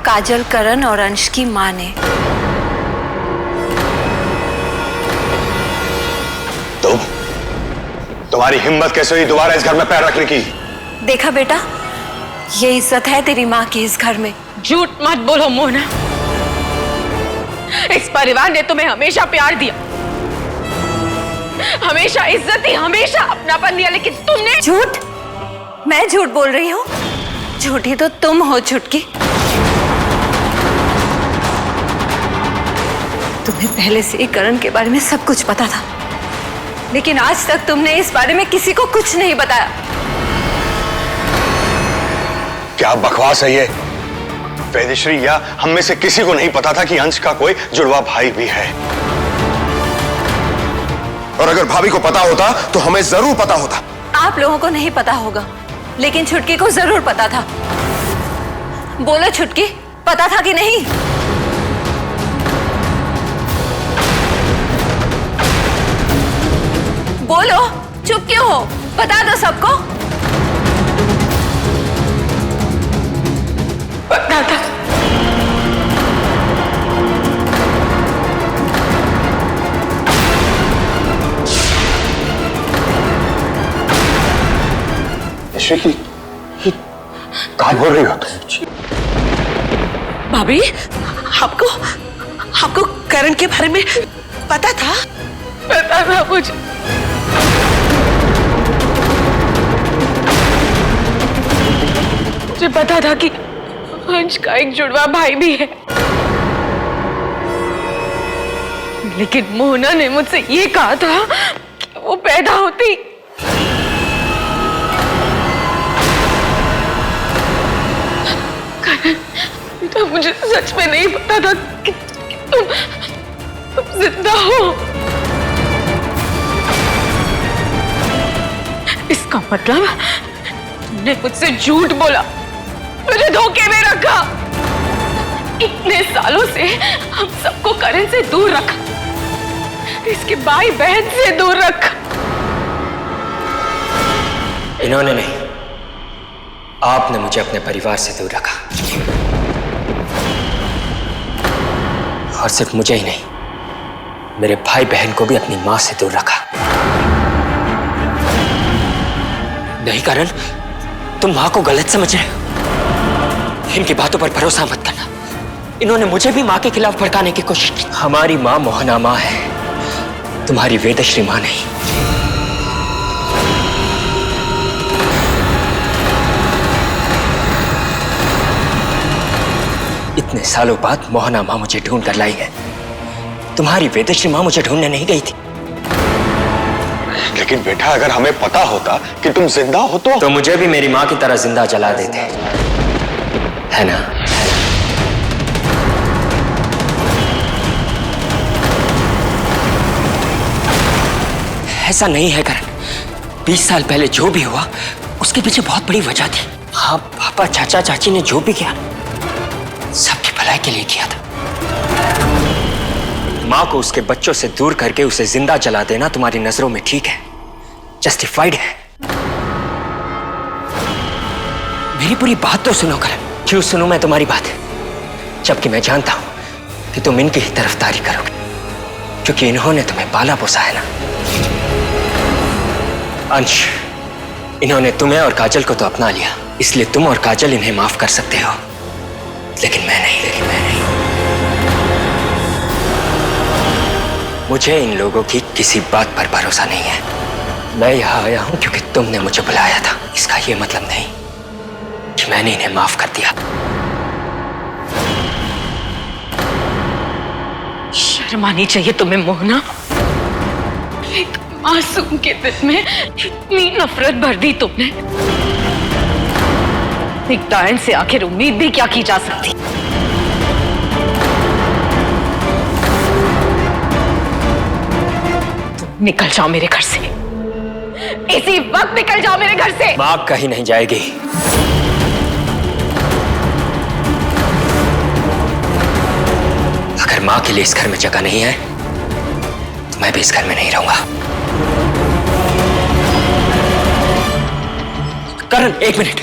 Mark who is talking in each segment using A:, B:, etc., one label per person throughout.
A: काजल, करण और अंश की माँ ने।
B: तुम्हारी हिम्मत कैसे हुई दोबारा इस घर में पैर रखने की?
A: देखा बेटा, ये इज्जत है तेरी माँ की इस घर में।
C: झूठ मत बोलो मोना, इस परिवार ने तुम्हें हमेशा प्यार दिया, हमेशा इज्जत दी, हमेशा अपनापन दिया, लेकिन तुमने।
A: झूठ? मैं झूठ बोल रही हूँ? झूठी तो तुम हो छुटकी। तुम्हें पहले से ही करण के बारे में सब कुछ पता था, लेकिन आज तक तुमने इस बारे में किसी को कुछ नहीं बताया।
B: क्या बकवास है ये? वेदश्री या हम में से किसी को नहीं पता था कि अंश का कोई जुड़वा भाई भी है।
D: और अगर भाभी को पता होता तो हमें जरूर पता होता।
A: आप लोगों को नहीं पता होगा, लेकिन छुटकी को जरूर पता था। बोलो छुटकी, पता था कि नहीं? बोलो, चुप क्यों हो? बता दो सबको।
C: पता था।
B: क्या बोल रही हो तुम?
C: भाभी, आपको करण के बारे में पता था? पता था मुझे। मुझे पता था कि अंश का एक जुड़वा भाई भी है, लेकिन मोना ने मुझसे ये कहा था कि वो पैदा होती तो मुझे सच में नहीं पता था कि तुम जिंदा हो। इसका मतलब तुमने मुझसे झूठ बोला, मुझे धोखे में रखा, इतने सालों से हम सबको करण से दूर रखा, इसके भाई बहन से दूर रखा।
E: इन्होंने नहीं, आपने मुझे अपने परिवार से दूर रखा। और सिर्फ मुझे ही नहीं, मेरे भाई बहन को भी अपनी मां से दूर रखा। नहीं करण, तुम मां को गलत समझ रहे हो। इनकी बातों पर भरोसा मत करना। इन्होंने मुझे भी मां के खिलाफ भड़काने की कोशिश की। हमारी मां मोहना मां है, तुम्हारी वेदश्री मां नहीं। इतने सालों बाद मोहना मां मुझे ढूंढ कर लाई है। तुम्हारी वेदश्री मां मुझे ढूंढने नहीं गई थी।
B: लेकिन बेटा, अगर हमें पता होता कि तुम जिंदा हो तो
E: मुझे भी मेरी मां की तरह जिंदा जला देते, है ना? ऐसा नहीं है करण। 20 साल पहले जो भी हुआ उसके पीछे बहुत बड़ी वजह थी। हाँ, पापा चाचा चाची ने जो भी किया सबकी भलाई के लिए किया था। मां को उसके बच्चों से दूर करके उसे जिंदा जला देना तुम्हारी नजरों में ठीक है, जस्टिफाइड है। मेरी पूरी बात तो सुनो करण। क्यों सुनूं मैं तुम्हारी बात, जबकि मैं जानता हूं कि तुम इनकी ही तरफदारी करोगे, क्योंकि इन्होंने तुम्हें पाला पोसा है ना। अंश, इन्होंने तुम्हें और काजल को तो अपना लिया, इसलिए तुम और काजल इन्हें माफ कर सकते हो, लेकिन मैं नहीं। मुझे इन लोगों की किसी बात पर भरोसा नहीं है। मैं यहां आया हूं क्योंकि तुमने मुझे बुलाया था। इसका यह मतलब नहीं कि मैंने इन्हें माफ कर दिया।
C: शर्म आनी चाहिए तुम्हें मोहना। एक मासूम के दिल में इतनी नफरत भर दी तुमने। एक डायन से आखिर उम्मीद भी क्या की जा सकती। तुम निकल जाओ मेरे घर से, इसी वक्त निकल जाओ मेरे घर से।
E: मां कहीं नहीं जाएगी। अगर मां के लिए इस घर में जगह नहीं है तो मैं भी इस घर में नहीं रहूंगा। करण, एक मिनट।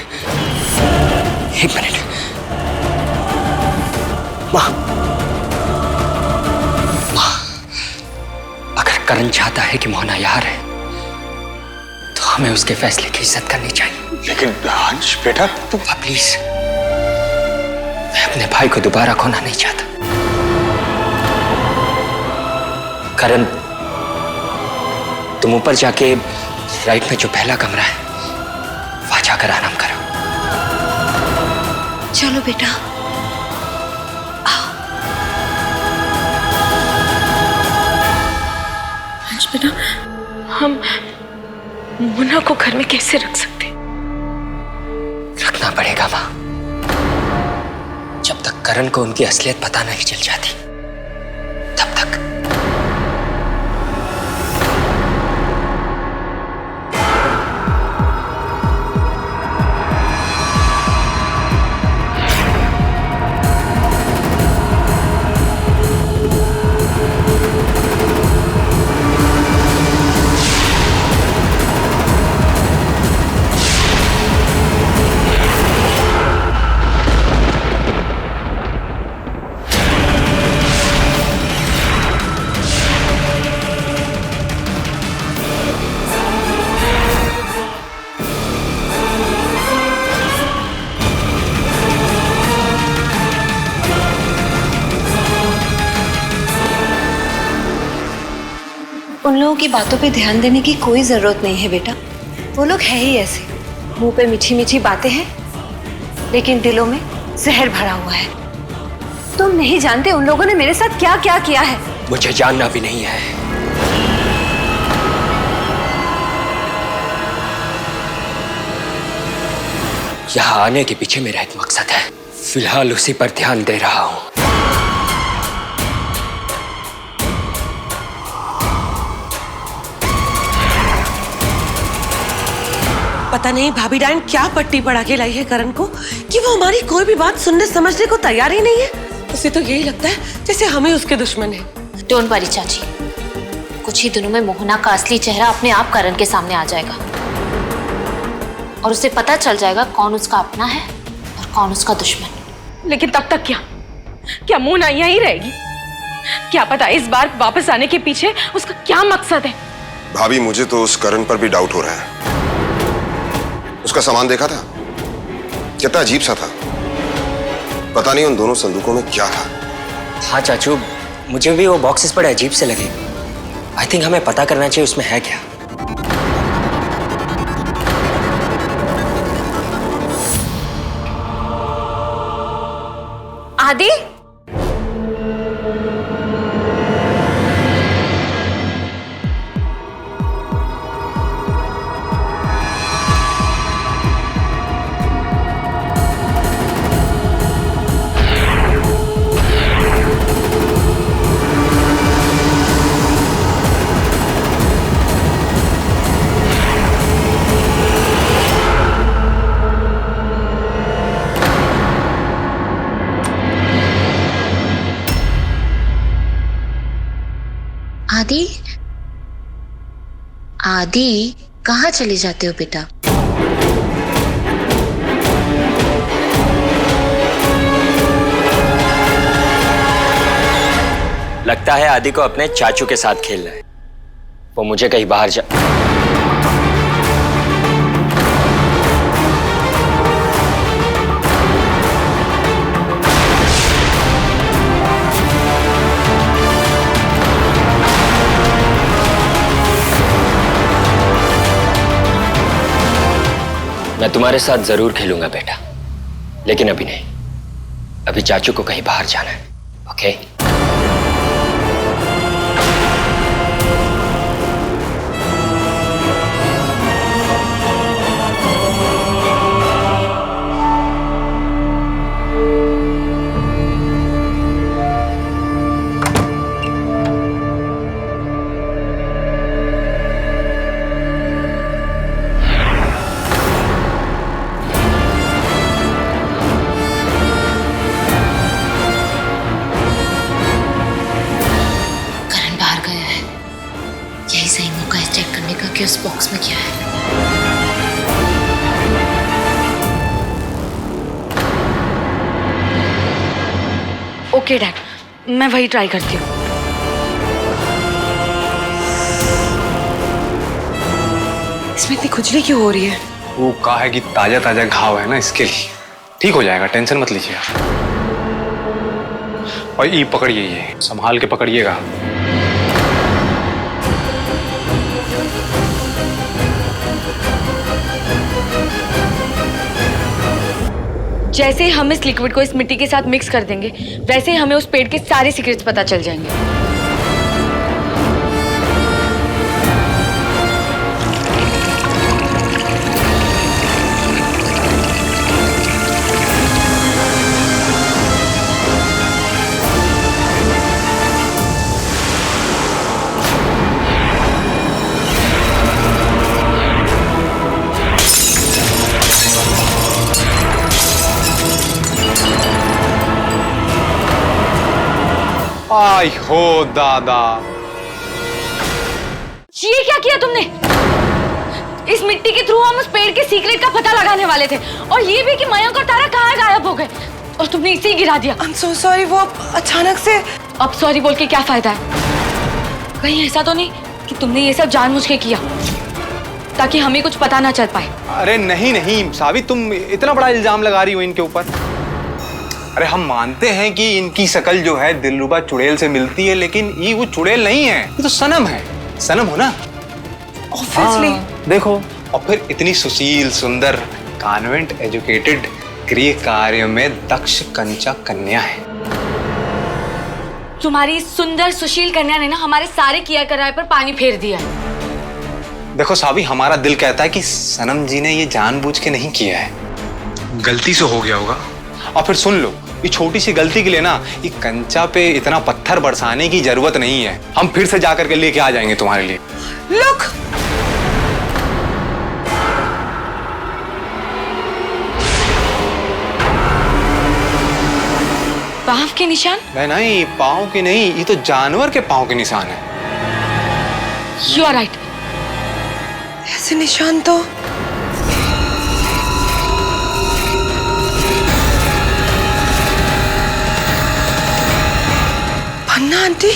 E: माँ, अगर करण चाहता है कि मोहना यहाँ रहे तो हमें उसके फैसले की इज्जत करनी चाहिए।
B: लेकिन अंश बेटा तू
E: प्लीज, मैं अपने भाई को दोबारा खोना नहीं चाहता। करण, तुम ऊपर जाके राइट में जो पहला कमरा है वहां जाकर आराम करो।
A: चलो बेटा।
C: अंश बेटा, हम मोना को घर में कैसे रख सकते?
E: रखना पड़ेगा माँ, जब तक करण को उनकी असलियत पता नहीं चल जाती तब तक।
A: उन लोगों की बातों पे ध्यान देने की कोई जरूरत नहीं है बेटा। वो लोग है ही ऐसे, मुंह पे मीठी मीठी बातें हैं लेकिन दिलों में जहर भरा हुआ है। तुम नहीं जानते उन लोगों ने मेरे साथ क्या क्या किया है।
E: मुझे जानना भी नहीं है। यहाँ आने के पीछे मेरा एक मकसद है, फिलहाल उसी पर ध्यान दे रहा हूं।
F: पता नहीं भाभी डायन क्या पट्टी पड़ा के लाई है करण को कि वो हमारी कोई भी बात सुनने समझने को तैयार ही नहीं है। उसे तो यही लगता है जैसे हम ही उसके दुश्मन हैं।
G: डोंट वरी चाची, कुछ ही दिनों में मोहना का असली चेहरा अपने आप करण के सामने आ जाएगा और उसे पता चल जाएगा कौन उसका अपना है और कौन उसका दुश्मन।
C: लेकिन तब तक क्या मोना यहीं रहेगी? क्या पता इस बार वापस आने के पीछे उसका क्या मकसद है।
D: भाभी, मुझे तो उस करण पर भी डाउट हो रहा है। उसका सामान देखा था, कितना अजीब सा था। पता नहीं उन दोनों संदूकों में क्या था।
E: हाँ चाचू, मुझे भी वो बॉक्सेस बड़े अजीब से लगे। आई थिंक हमें पता करना चाहिए उसमें है क्या।
G: आदि, आदि, आदि, कहाँ चले जाते हो बेटा?
E: लगता है आदि को अपने चाचू के साथ खेलना है। वो मुझे कहीं बाहर जा। मैं तुम्हारे साथ जरूर खेलूंगा बेटा, लेकिन अभी नहीं। अभी चाचू को कहीं बाहर जाना है। ओके?
C: ओके डैड, मैं वही ट्राई करती हूँ।
F: इसमें इतनी खुजली क्यों हो रही है?
H: वो कहा है कि ताजा ताजा घाव है ना, इसके लिए ठीक हो जाएगा, टेंशन मत लीजिए। और ये पकड़िए, ये संभाल के पकड़िएगा।
C: जैसे ही हम इस लिक्विड को इस मिट्टी के साथ मिक्स कर देंगे, वैसे ही हमें उस पेड़ के सारे सीक्रेट्स पता चल जाएंगे।
H: आई हो दादा,
C: ये क्या किया तुमने? इस मिट्टी के थ्रू हम उस पेड़ के सीक्रेट का पता लगाने वाले थे, और ये भी कि मयंक और तारा कहाँ गायब हो गए, और तुमने इसे ही गिरा दिया।
F: I'm so sorry, वो अचानक से।
C: अब सॉरी बोल के क्या फायदा है? कहीं ऐसा तो नहीं कि तुमने ये सब जानबूझ के किया ताकि हमें कुछ पता ना चल पाए?
H: अरे नहीं नहीं साबित, तुम इतना बड़ा इल्जाम लगा रही हो इनके ऊपर। अरे हम मानते हैं कि इनकी शक्ल जो है दिलरुबा चुड़ैल से मिलती है, लेकिन ये वो चुड़ैल नहीं है, ये तो सनम है। सनम हो ना?
F: Obviously।
H: देखो, और फिर इतनी सुशील सुंदर, कॉन्वेंट एजुकेटेड, गृह कार्य में दक्ष कंचा कन्या है।
C: तुम्हारी सुंदर सुशील कन्या ने ना हमारे सारे किया कराए पर पानी फेर दिया है।
H: देखो साबी, हमारा दिल कहता है कि सनम जी ने ये जानबूझ के नहीं किया है, गलती से हो गया होगा। और फिर सुन लो, ये छोटी सी गलती के लिए ना ये कंचा पे इतना पत्थर बरसाने की जरूरत नहीं है। हम फिर से जाकर के लेके आ जाएंगे तुम्हारे लिए।
F: Look!
C: पाँव के निशान?
H: नहीं, पाँव के नहीं, ये तो जानवर के पाँव के निशान है।
C: You are right।
F: ऐसे निशान तो पन्ना आंटी।